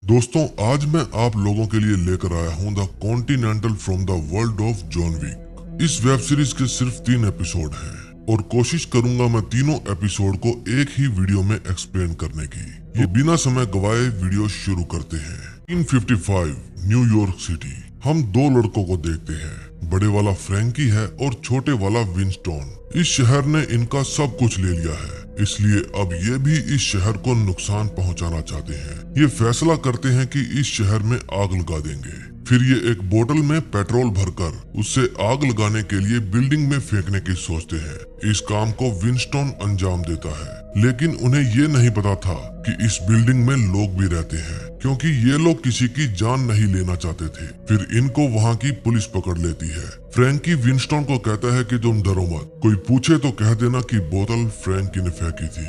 दोस्तों, आज मैं आप लोगों के लिए लेकर आया हूं the Continental from the world of John Wick. इस वेब सीरीज के सिर्फ 3 एपिसोड हैं और कोशिश करूंगा मैं तीनों एपिसोड को एक ही वीडियो में एक्सप्लेन करने की। ये बिना समय गवाए वीडियो शुरू करते हैं। 1955 न्यूयॉर्क सिटी। हम 2 लड़कों को देखते हैं। बड़े वाला फ्रैंकी है और छोटे वाला विंस्टन। इस शहर ने इनका सब कुछ ले लिया है, इसलिए अब ये भी इस शहर को नुकसान पहुंचाना चाहते हैं। ये फैसला करते हैं कि इस शहर में आग लगा देंगे। फिर ये एक बोतल में पेट्रोल भरकर उससे आग लगाने के लिए बिल्डिंग में फेंकने की सोचते हैं। इस काम को विंस्टन अंजाम देता है, लेकिन उन्हें ये नहीं पता था कि इस बिल्डिंग में लोग भी रहते हैं, क्योंकि ये लोग किसी की जान नहीं लेना चाहते थे। फिर इनको वहाँ की पुलिस पकड़ लेती है। फ्रैंकी विंस्टन को कहता है कि तुम डरो मत, कोई पूछे तो कह देना कि बोतल फ्रैंकी ने फेंकी थी।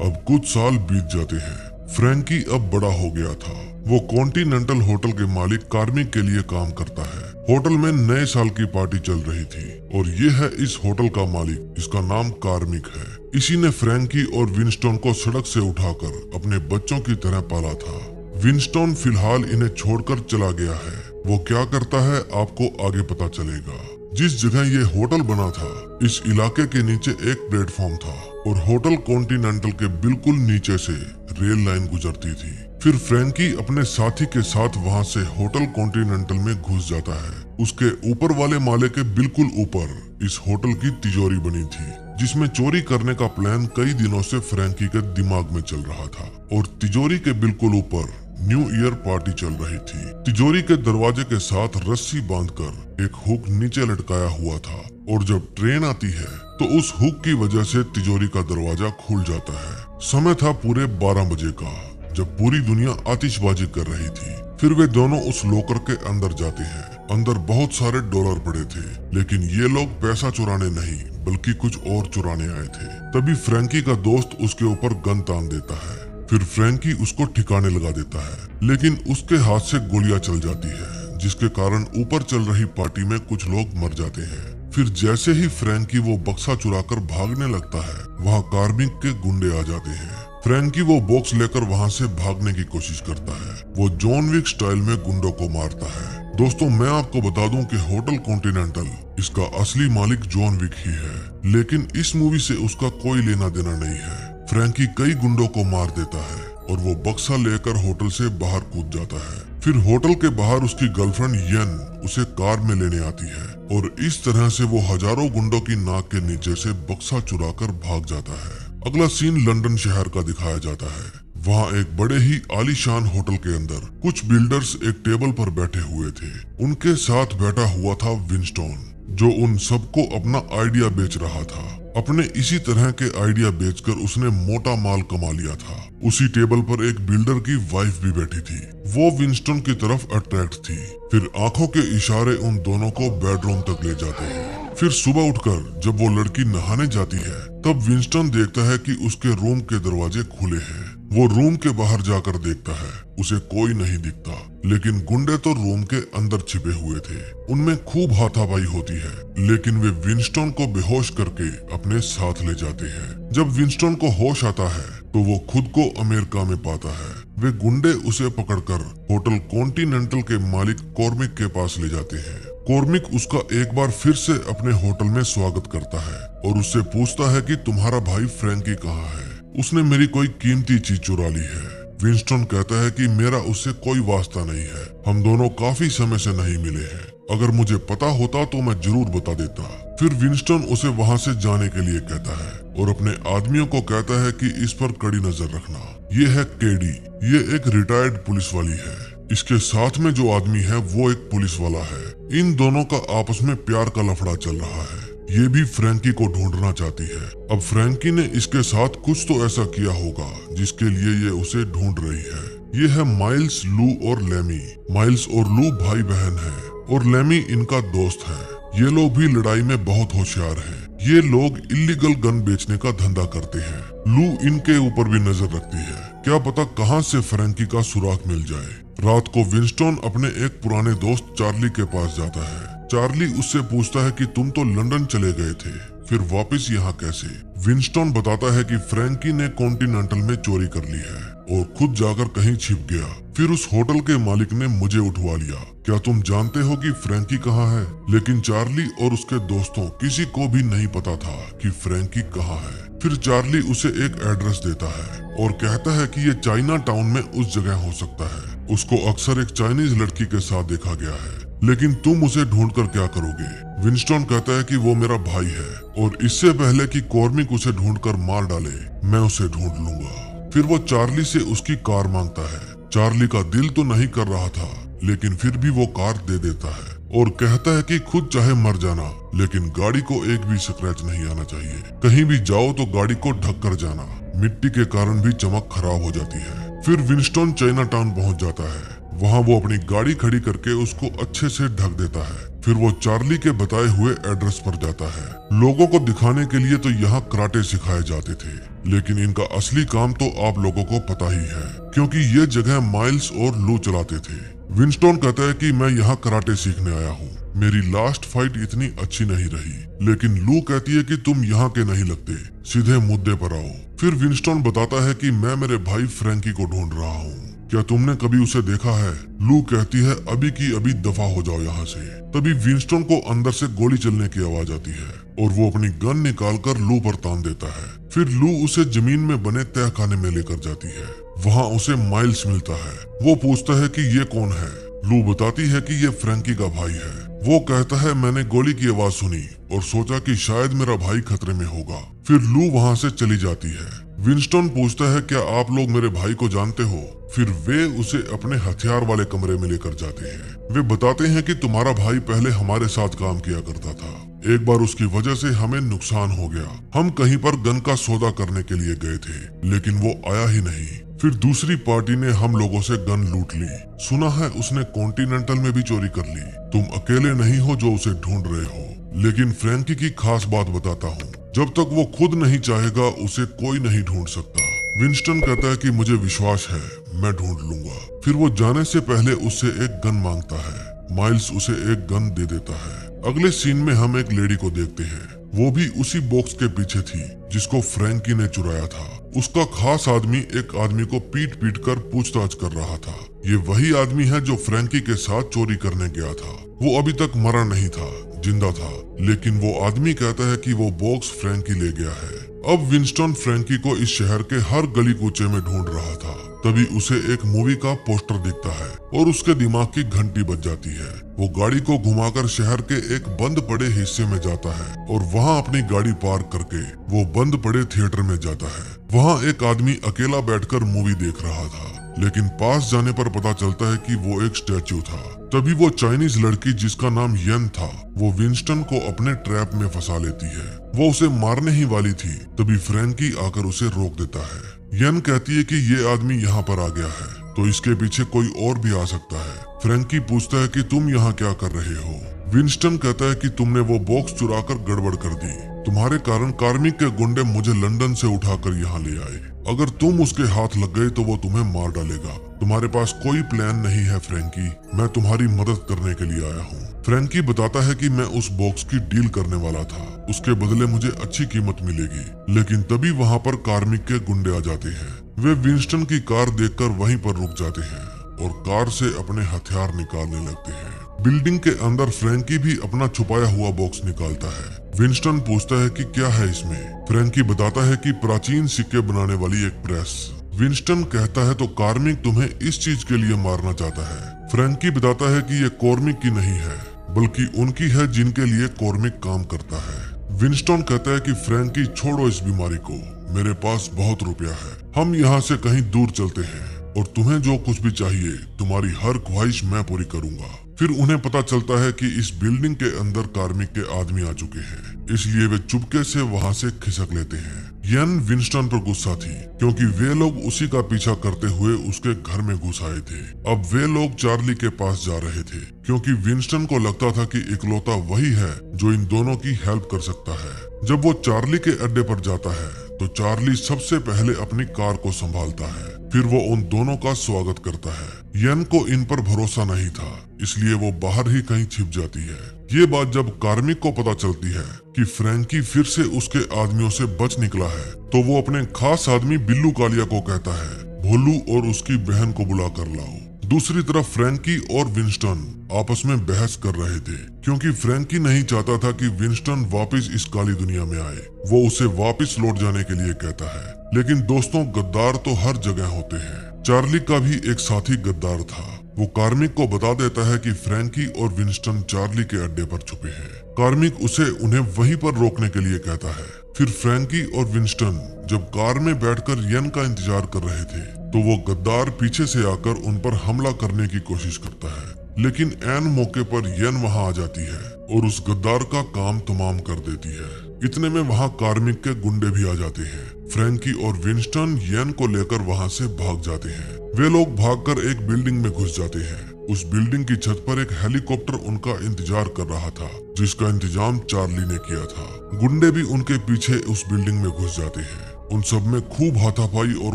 अब कुछ साल बीत जाते हैं। फ्रैंकी अब बड़ा हो गया था। वो कॉन्टिनेंटल होटल के मालिक कार्मिक के लिए काम करता है। होटल में नए साल की पार्टी चल रही थी और ये है इस होटल का मालिक। इसका नाम कार्मिक है। इसी ने फ्रैंकी और विंस्टन को सड़क से उठाकर अपने बच्चों की तरह पाला था। विंस्टन फिलहाल इन्हें छोड़कर चला गया है। वो क्या करता है आपको आगे पता चलेगा। जिस जगह ये होटल बना था, इस इलाके के नीचे एक प्लेटफॉर्म था और होटल कॉन्टिनेंटल के बिल्कुल नीचे से रेल लाइन गुजरती थी। फिर फ्रैंकी अपने साथी के साथ वहां से होटल कॉन्टिनेंटल में घुस जाता है। उसके ऊपर वाले माले के बिल्कुल ऊपर इस होटल की तिजोरी बनी थी, जिसमें चोरी करने का प्लान कई दिनों से फ्रैंकी के दिमाग में चल रहा था। और तिजोरी के बिल्कुल ऊपर न्यू ईयर पार्टी चल रही थी। तिजोरी के दरवाजे के साथ रस्सी बांधकर एक हुक नीचे लटकाया हुआ था और जब ट्रेन आती है तो उस हुक की वजह से तिजोरी का दरवाजा खुल जाता है। समय था पूरे 12 बजे का, जब पूरी दुनिया आतिशबाजी कर रही थी। फिर वे दोनों उस लॉकर के अंदर जाते हैं। अंदर बहुत सारे डॉलर पड़े थे, लेकिन ये लोग पैसा चुराने नहीं बल्कि कुछ और चुराने आए थे। तभी फ्रैंकी का दोस्त उसके ऊपर गन तान देता है। फिर फ्रैंकी उसको ठिकाने लगा देता है, लेकिन उसके हाथ से गोलियां चल जाती है, जिसके कारण ऊपर चल रही पार्टी में कुछ लोग मर जाते हैं। फिर जैसे ही फ्रैंकी वो बक्सा चुराकर भागने लगता है, वहाँ कार्मिक के गुंडे आ जाते हैं। फ्रैंकी वो बॉक्स लेकर वहाँ से भागने की कोशिश करता है। वो जॉन विक स्टाइल में गुंडों को मारता है। दोस्तों, मैं आपको बता दूं कि होटल कॉन्टिनेंटल इसका असली मालिक जॉन विक ही है, लेकिन इस मूवी से उसका कोई लेना देना नहीं है। फ्रैंकी कई गुंडों को मार देता है और वो बक्सा लेकर होटल से बाहर कूद जाता है। फिर होटल के बाहर उसकी गर्लफ्रेंड यन उसे कार में लेने आती है और इस तरह से वो हजारों गुंडों की नाक के नीचे से बक्सा चुराकर भाग जाता है। अगला सीन लंदन शहर का दिखाया जाता है। वहाँ एक बड़े ही आलीशान होटल के अंदर कुछ बिल्डर्स एक टेबल पर बैठे हुए थे। उनके साथ बैठा हुआ था विंस्टन, जो उन सबको अपना आइडिया बेच रहा था। अपने इसी तरह के आइडिया बेचकर उसने मोटा माल कमा लिया था। उसी टेबल पर एक बिल्डर की वाइफ भी बैठी थी। वो विंस्टन की तरफ अट्रैक्ट थी। फिर आंखों के इशारे उन दोनों को बेडरूम तक ले जाते हैं। फिर सुबह उठकर जब वो लड़की नहाने जाती है, तब विंस्टन देखता है कि उसके रूम के दरवाजे खुले हैं। वो रूम के बाहर जाकर देखता है, उसे कोई नहीं दिखता, लेकिन गुंडे तो रूम के अंदर छिपे हुए थे। उनमें खूब हाथापाई होती है, लेकिन वे विंस्टन को बेहोश करके अपने साथ ले जाते हैं। जब विंस्टन को होश आता है तो वो खुद को अमेरिका में पाता है। वे गुंडे उसे पकड़कर होटल कॉन्टिनेंटल के मालिक कॉर्मिक के पास ले जाते हैं। कॉर्मिक उसका एक बार फिर से अपने होटल में स्वागत करता है और उससे पूछता है कि तुम्हारा भाई फ्रैंकी कहाँ है? उसने मेरी कोई कीमती चीज चुरा ली है। विंस्टन कहता है कि मेरा उससे कोई वास्ता नहीं है। हम दोनों काफी समय से नहीं मिले हैं। अगर मुझे पता होता तो मैं जरूर बता देता। फिर विंस्टन उसे वहाँ से जाने के लिए कहता है और अपने आदमियों को कहता है कि इस पर कड़ी नजर रखना। ये है केडी। ये एक रिटायर्ड पुलिस वाली है। इसके साथ में जो आदमी है वो एक पुलिस वाला है। इन दोनों का आपस में प्यार का लफड़ा चल रहा है। ये भी फ्रैंकी को ढूंढना चाहती है। अब फ्रैंकी ने इसके साथ कुछ तो ऐसा किया होगा जिसके लिए ये उसे ढूंढ रही है। ये है माइल्स, लू और लेमी। माइल्स और लू भाई बहन हैं और लेमी इनका दोस्त है। ये लोग भी लड़ाई में बहुत होशियार हैं। ये लोग इलीगल गन बेचने का धंधा करते हैं। लू इनके ऊपर भी नजर रखती है। क्या पता कहां से फ्रैंकी का सुराग मिल जाए। रात को विंस्टन अपने एक पुराने दोस्त चार्ली के पास जाता है। चार्ली उससे पूछता है कि तुम तो लंदन चले गए थे, फिर वापस यहाँ कैसे? विंस्टन बताता है कि फ्रैंकी ने कॉन्टिनेंटल में चोरी कर ली है और खुद जाकर कहीं छिप गया। फिर उस होटल के मालिक ने मुझे उठवा लिया। क्या तुम जानते हो कि फ्रैंकी कहाँ है? लेकिन चार्ली और उसके दोस्तों किसी को भी नहीं पता था कि फ्रैंकी कहाँ है। फिर चार्ली उसे एक एड्रेस देता है और कहता है कि ये चाइना टाउन में उस जगह हो सकता है। उसको अक्सर एक चाइनीज लड़की के साथ देखा गया है, लेकिन तुम उसे ढूंढकर क्या करोगे? विंस्टन कहता है कि वो मेरा भाई है और इससे पहले कि कॉर्मिक उसे ढूंढकर मार डाले, मैं उसे ढूंढ लूंगा। फिर वो चार्ली से उसकी कार मांगता है। चार्ली का दिल तो नहीं कर रहा था, लेकिन फिर भी वो कार दे देता है और कहता है कि खुद चाहे मर जाना, लेकिन गाड़ी को एक भी स्क्रैच नहीं आना चाहिए। कहीं भी जाओ तो गाड़ी को ढक कर जाना, मिट्टी के कारण भी चमक खराब हो जाती है। फिर विंस्टन चाइना टाउन पहुंच जाता है। वहां वो अपनी गाड़ी खड़ी करके उसको अच्छे से ढक देता है। फिर वो चार्ली के बताए हुए एड्रेस पर जाता है। लोगों को दिखाने के लिए तो यहाँ कराटे सिखाए जाते थे, लेकिन इनका असली काम तो आप लोगों को पता ही है, क्योंकि ये जगह माइल्स और लू चलाते थे। विंस्टन कहता है कि मैं यहाँ कराटे सीखने आया हूँ। मेरी लास्ट फाइट इतनी अच्छी नहीं रही, लेकिन लू कहती है कि तुम यहाँ के नहीं लगते, सीधे मुद्दे पर आओ। फिर विंस्टन बताता है कि मैं मेरे भाई फ्रैंकी को ढूंढ रहा हूँ। क्या तुमने कभी उसे देखा है? लू कहती है अभी की अभी दफा हो जाओ यहाँ से। तभी विंस्टन को अंदर से गोली चलने की आवाज आती है और वो अपनी गन निकालकर लू पर तान देता है। फिर लू उसे जमीन में बने तहखाने में लेकर जाती है। वहाँ उसे माइल्स मिलता है। वो पूछता है कि ये कौन है? लू बताती है कि ये फ्रैंकी का भाई है। वो कहता है मैंने गोली की आवाज सुनी और सोचा कि शायद मेरा भाई खतरे में होगा। फिर लू वहाँ से चली जाती है। विंस्टन पूछता है क्या आप लोग मेरे भाई को जानते हो? फिर वे उसे अपने हथियार वाले कमरे में लेकर जाते हैं। वे बताते हैं कि तुम्हारा भाई पहले हमारे साथ काम किया करता था। एक बार उसकी वजह से हमें नुकसान हो गया। हम कहीं पर गन का सौदा करने के लिए गए थे, लेकिन वो आया ही नहीं। फिर दूसरी पार्टी ने हम लोगों से गन लूट ली। सुना है उसने कॉन्टिनेंटल में भी चोरी कर ली। तुम अकेले नहीं हो जो उसे ढूंढ रहे हो। लेकिन फ्रैंकी की खास बात बताता हूँ, जब तक वो खुद नहीं चाहेगा उसे कोई नहीं ढूंढ सकता। विंस्टन कहता है कि मुझे विश्वास है, मैं ढूंढ लूंगा। फिर वो जाने से पहले उससे एक गन मांगता है। माइल्स उसे एक गन दे देता है। अगले सीन में हम एक लेडी को देखते हैं। वो भी उसी बॉक्स के पीछे थी जिसको फ्रैंकी ने चुराया था। उसका खास आदमी एक आदमी को पीट पीट कर पूछताछ कर रहा था। ये वही आदमी है जो फ्रैंकी के साथ चोरी करने गया था। वो अभी तक मरा नहीं था, जिंदा था, लेकिन वो आदमी कहता है कि वो बॉक्स फ्रैंकी ले गया है। अब विंस्टन फ्रैंकी को इस शहर के हर गली कूचे में ढूंढ रहा था। तभी उसे एक मूवी का पोस्टर दिखता है और उसके दिमाग की घंटी बज जाती है। वो गाड़ी को घुमाकर शहर के एक बंद पड़े हिस्से में जाता है और वहाँ अपनी गाड़ी पार्क करके वो बंद पड़े थिएटर में जाता है। वहाँ एक आदमी अकेला बैठकर मूवी देख रहा था, लेकिन पास जाने पर पता चलता है कि वो एक स्टैचू था। तभी वो चाइनीज लड़की जिसका नाम यन था, वो विंस्टन को अपने ट्रैप में फंसा लेती है। वो उसे मारने ही वाली थी, तभी फ्रैंकी आकर उसे रोक देता है। यन कहती है कि ये आदमी यहाँ पर आ गया है, तो इसके पीछे कोई और भी आ सकता है। फ्रैंकी पूछता है कि तुम यहाँ क्या कर रहे हो? विंस्टन कहता है कि तुमने वो बॉक्स चुराकर गड़बड़ कर दी। तुम्हारे कारण कार्मिक के गुंडे मुझे लंदन से उठाकर यहाँ ले आए। अगर तुम उसके हाथ लग गए तो वो तुम्हें मार डालेगा। तुम्हारे पास कोई प्लान नहीं है फ्रैंकी, मैं तुम्हारी मदद करने के लिए आया हूँ। फ्रैंकी बताता है कि मैं उस बॉक्स की डील करने वाला था, उसके बदले मुझे अच्छी कीमत मिलेगी। लेकिन तभी वहाँ पर कार्मिक के गुंडे आ जाते हैं। वे विंस्टन की कार देखकर वहीं पर रुक जाते हैं और कार से अपने हथियार निकालने लगते हैं। बिल्डिंग के अंदर फ्रैंकी भी अपना छुपाया हुआ बॉक्स निकालता है। विंस्टन पूछता है कि क्या है इसमें? फ्रैंकी बताता है कि प्राचीन सिक्के बनाने वाली एक प्रेस। विंस्टन कहता है तो कार्मिक तुम्हें इस चीज के लिए मारना चाहता है। फ्रैंकी बताता है कि ये कॉर्मिक की नहीं है, बल्कि उनकी है जिनके लिए कॉर्मिक काम करता है। विंस्टन कहता है कि फ्रैंकी छोड़ो इस बीमारी को, मेरे पास बहुत रुपया है, हम यहाँ से कहीं दूर चलते हैं और तुम्हें जो कुछ भी चाहिए तुम्हारी हर ख्वाहिश मैं पूरी करूंगा। फिर उन्हें पता चलता है कि इस बिल्डिंग के अंदर कार्मिक के आदमी आ चुके हैं, इसलिए वे चुपके से वहां से खिसक लेते हैं। यन विंस्टन पर गुस्सा थी क्योंकि वे लोग उसी का पीछा करते हुए उसके घर में घुस आए थे। अब वे लोग चार्ली के पास जा रहे थे क्योंकि विंस्टन को लगता था कि इकलौता वही है जो इन दोनों की हेल्प कर सकता है। जब वो चार्ली के अड्डे पर जाता है तो चार्ली सबसे पहले अपनी कार को संभालता है। फिर वो उन दोनों का स्वागत करता है। यन को इन पर भरोसा नहीं था, इसलिए वो बाहर ही कहीं छिप जाती है। ये बात जब कार्मिक को पता चलती है कि फ्रैंकी फिर से उसके आदमियों से बच निकला है, तो वो अपने खास आदमी बिल्लू कालिया को कहता है भोलू और उसकी बहन को बुला कर लाओ। दूसरी तरफ फ्रैंकी और विंस्टन आपस में बहस कर रहे थे, क्योंकि फ्रैंकी नहीं चाहता था कि विंस्टन वापस इस काली दुनिया में आए। वो उसे वापस लौट जाने के लिए कहता है। लेकिन दोस्तों, गद्दार तो हर जगह होते हैं। चार्ली का भी एक साथी गद्दार था। वो कार्मिक को बता देता है कि फ्रैंकी और विंस्टन चार्ली के अड्डे पर छुपे हैं। कार्मिक उसे उन्हें वहीं पर रोकने के लिए कहता है। फिर फ्रैंकी और विंस्टन जब कार में बैठकर यन का इंतजार कर रहे थे, तो वो गद्दार पीछे से आकर उन पर हमला करने की कोशिश करता है। लेकिन ऐन मौके पर यन वहां आ जाती है और उस गद्दार का काम तमाम कर देती है। इतने में वहां कार्मिक के गुंडे भी आ जाते हैं। फ्रैंकी और विंस्टन यन को लेकर वहां से भाग जाते हैं। वे लोग भागकर एक बिल्डिंग में घुस जाते हैं। उस बिल्डिंग की छत पर एक हेलीकॉप्टर उनका इंतजार कर रहा था, जिसका इंतजाम चार्ली ने किया था। गुंडे भी उनके पीछे उस बिल्डिंग में घुस जाते हैं। उन सब में खूब हाथापाई और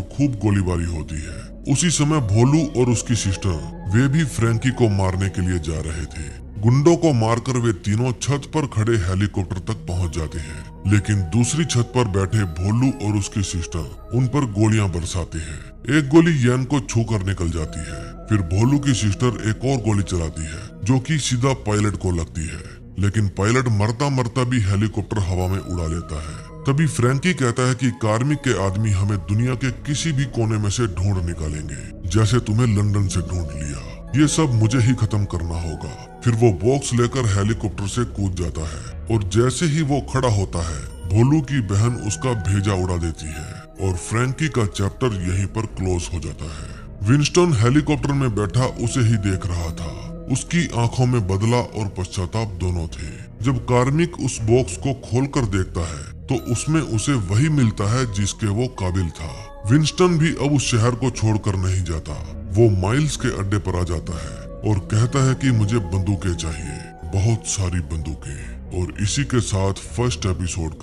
खूब गोलीबारी होती है। उसी समय भोलू और उसकी सिस्टर वे भी फ्रैंकी को मारने के लिए जा रहे थे। गुंडों को मारकर वे तीनों छत पर खड़े हेलीकॉप्टर तक पहुंच जाते हैं। लेकिन दूसरी छत पर बैठे भोलू और उसकी सिस्टर उन पर गोलियां बरसाते हैं। एक गोली यन को छू कर निकल जाती है। फिर भोलू की सिस्टर एक और गोली चलाती है, जो कि सीधा पायलट को लगती है। लेकिन पायलट मरता मरता भी हेलीकॉप्टर हवा में उड़ा लेता है। तभी फ्रैंकी कहता है कि कार्मिक के आदमी हमें दुनिया के किसी भी कोने में से ढूंढ निकालेंगे, जैसे तुम्हें लंदन से ढूंढ लिया। ये सब मुझे ही खत्म करना होगा। फिर वो बॉक्स लेकर हेलीकॉप्टर से कूद जाता है और जैसे ही वो खड़ा होता है, भोलू की बहन उसका भेजा उड़ा देती है और फ्रैंकी का चैप्टर यहीं पर क्लोज हो जाता है। विंस्टन हेलीकॉप्टर में बैठा उसे ही देख रहा था। उसकी आंखों में बदला और पश्चाताप दोनों थे। जब कार्मिक उस बॉक्स को खोलकर देखता है, तो उसमें उसे वही मिलता है जिसके वो काबिल था। विंस्टन भी अब उस शहर को छोड़कर नहीं जाता। वो माइल्स के अड्डे पर आ जाता है और कहता है कि मुझे बंदूकें चाहिए, बहुत सारी बंदूकें। और इसी के साथ फर्स्ट एपिसोड